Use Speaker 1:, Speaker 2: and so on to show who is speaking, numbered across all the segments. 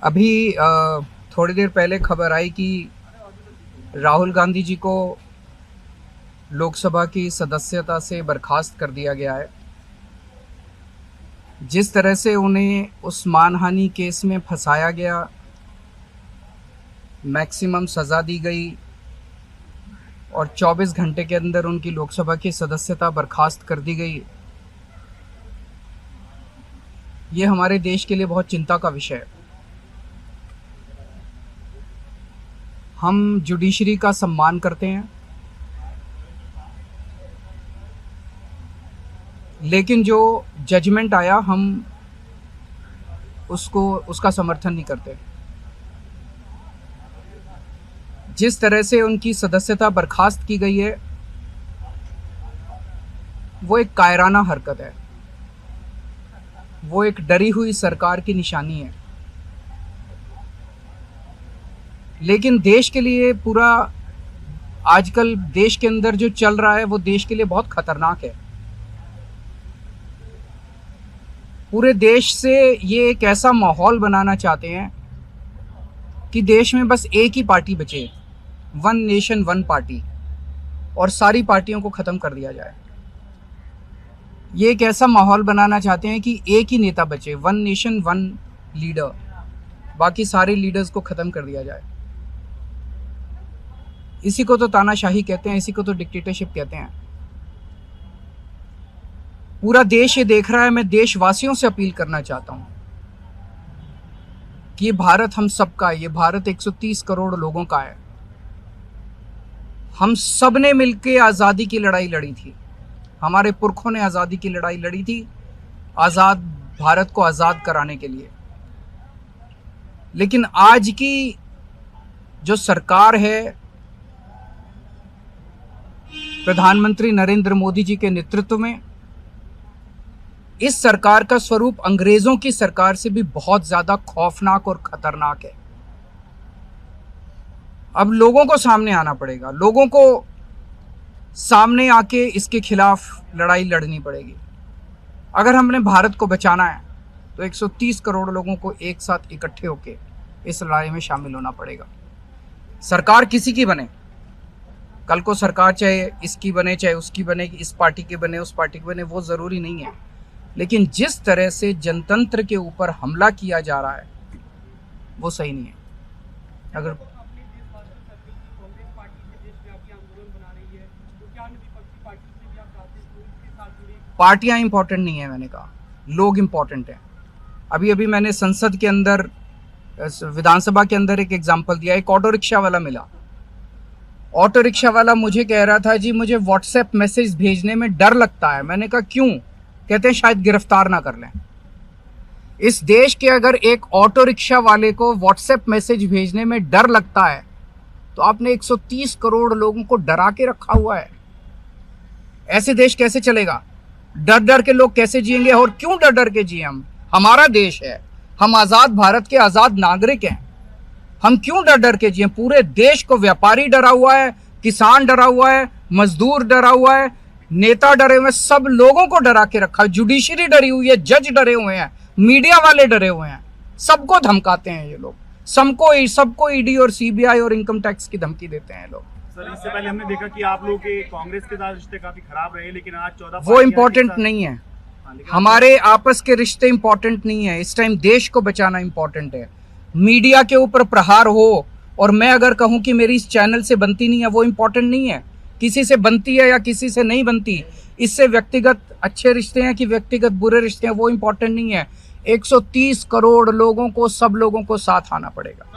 Speaker 1: अभी थोड़ी देर पहले खबर आई कि राहुल गांधी जी को लोकसभा की सदस्यता से बर्खास्त कर दिया गया है। जिस तरह से उन्हें उस मानहानि केस में फंसाया गया, मैक्सिमम सज़ा दी गई और 24 घंटे के अंदर उनकी लोकसभा की सदस्यता बर्खास्त कर दी गई, ये हमारे देश के लिए बहुत चिंता का विषय है। हम जुडिशरी का सम्मान करते हैं, लेकिन जो जजमेंट आया हम उसका समर्थन नहीं करते। जिस तरह से उनकी सदस्यता बर्खास्त की गई है, वो एक कायराना हरकत है, वो एक डरी हुई सरकार की निशानी है। लेकिन देश के लिए पूरा आजकल देश के अंदर जो चल रहा है वो देश के लिए बहुत खतरनाक है। पूरे देश से ये एक ऐसा माहौल बनाना चाहते हैं कि देश में बस एक ही पार्टी बचे, वन नेशन वन पार्टी, और सारी पार्टियों को ख़त्म कर दिया जाए। ये एक ऐसा माहौल बनाना चाहते हैं कि एक ही नेता बचे, वन नेशन वन लीडर, बाकी सारे लीडर्स को ख़त्म कर दिया जाए। इसी को तो तानाशाही कहते हैं, इसी को तो डिक्टेटरशिप कहते हैं। पूरा देश ये देख रहा है। मैं देशवासियों से अपील करना चाहता हूं कि ये भारत हम सबका है, ये भारत 130 करोड़ लोगों का है। हम सब ने मिलकर आज़ादी की लड़ाई लड़ी थी, हमारे पुरखों ने आज़ादी की लड़ाई लड़ी थी, आज़ाद भारत को आज़ाद कराने के लिए। लेकिन आज की जो सरकार है, प्रधानमंत्री नरेंद्र मोदी जी के नेतृत्व में, इस सरकार का स्वरूप अंग्रेजों की सरकार से भी बहुत ज्यादा खौफनाक और खतरनाक है। अब लोगों को सामने आना पड़ेगा, लोगों को सामने आके इसके खिलाफ लड़ाई लड़नी पड़ेगी। अगर हमने भारत को बचाना है तो 130 करोड़ लोगों को एक साथ इकट्ठे होके इस लड़ाई में शामिल होना पड़ेगा। सरकार किसी की बने, कल को सरकार चाहे इसकी बने चाहे उसकी बने, इस पार्टी की बने उस पार्टी की बने, वो ज़रूरी नहीं है। लेकिन जिस तरह से जनतंत्र के ऊपर हमला किया जा रहा है वो सही नहीं है। अगर पार्टियां इंपॉर्टेंट नहीं है, मैंने कहा लोग इंपॉर्टेंट हैं। अभी अभी मैंने संसद के अंदर, विधानसभा के अंदर एक एग्जाम्पल दिया। एक ऑटो रिक्शा वाला मिला, ऑटो रिक्शा वाला मुझे कह रहा था, जी मुझे व्हाट्सएप मैसेज भेजने में डर लगता है। मैंने कहा क्यों? कहते हैं शायद गिरफ्तार ना कर लें। इस देश के अगर एक ऑटो रिक्शा वाले को व्हाट्सएप मैसेज भेजने में डर लगता है तो आपने 130 करोड़ लोगों को डरा के रखा हुआ है। ऐसे देश कैसे चलेगा? डर डर के लोग कैसे जिएंगे? और क्यों डर डर के जिए? हम, हमारा देश है, हम आज़ाद भारत के आज़ाद नागरिक हैं, हम क्यों डर डर के जिए? पूरे देश को व्यापारी डरा हुआ है, किसान डरा हुआ है, मजदूर डरा हुआ है, नेता डरे हुए हैं, सब लोगों को डरा के रखा। जुडिशरी डरी हुई है, जज डरे हुए हैं, मीडिया वाले डरे हुए हैं, सबको धमकाते हैं ये लोग, सबको ईडी और सीबीआई और इनकम टैक्स की धमकी देते हैं लोग।
Speaker 2: सर, इससे पहले हमने देखा कि आप लोगों के कांग्रेस के साथ रिश्ते काफी खराब रहे, लेकिन आज 14
Speaker 1: वो इम्पोर्टेंट नहीं है। हमारे आपस के रिश्ते इंपॉर्टेंट नहीं है। इस टाइम देश को बचाना इंपॉर्टेंट है। मीडिया के ऊपर प्रहार हो और मैं अगर कहूं कि मेरी इस चैनल से बनती नहीं है, वो इंपॉर्टेंट नहीं है। किसी से बनती है या किसी से नहीं बनती, इससे व्यक्तिगत अच्छे रिश्ते हैं कि व्यक्तिगत बुरे रिश्ते हैं, वो इंपॉर्टेंट नहीं है। 130 करोड़ लोगों को, सब लोगों को साथ आना पड़ेगा।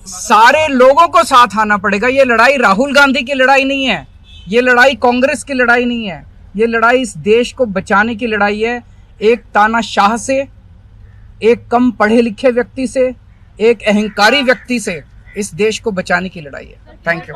Speaker 1: सारे लोगों को साथ आना पड़ेगा। ये लड़ाई राहुल गांधी की लड़ाई नहीं है, ये लड़ाई कांग्रेस की लड़ाई नहीं है, ये लड़ाई इस देश को बचाने की लड़ाई है। एक तानाशाह से, एक कम पढ़े लिखे व्यक्ति से, एक अहंकारी व्यक्ति से इस देश को बचाने की लड़ाई है। Thank you.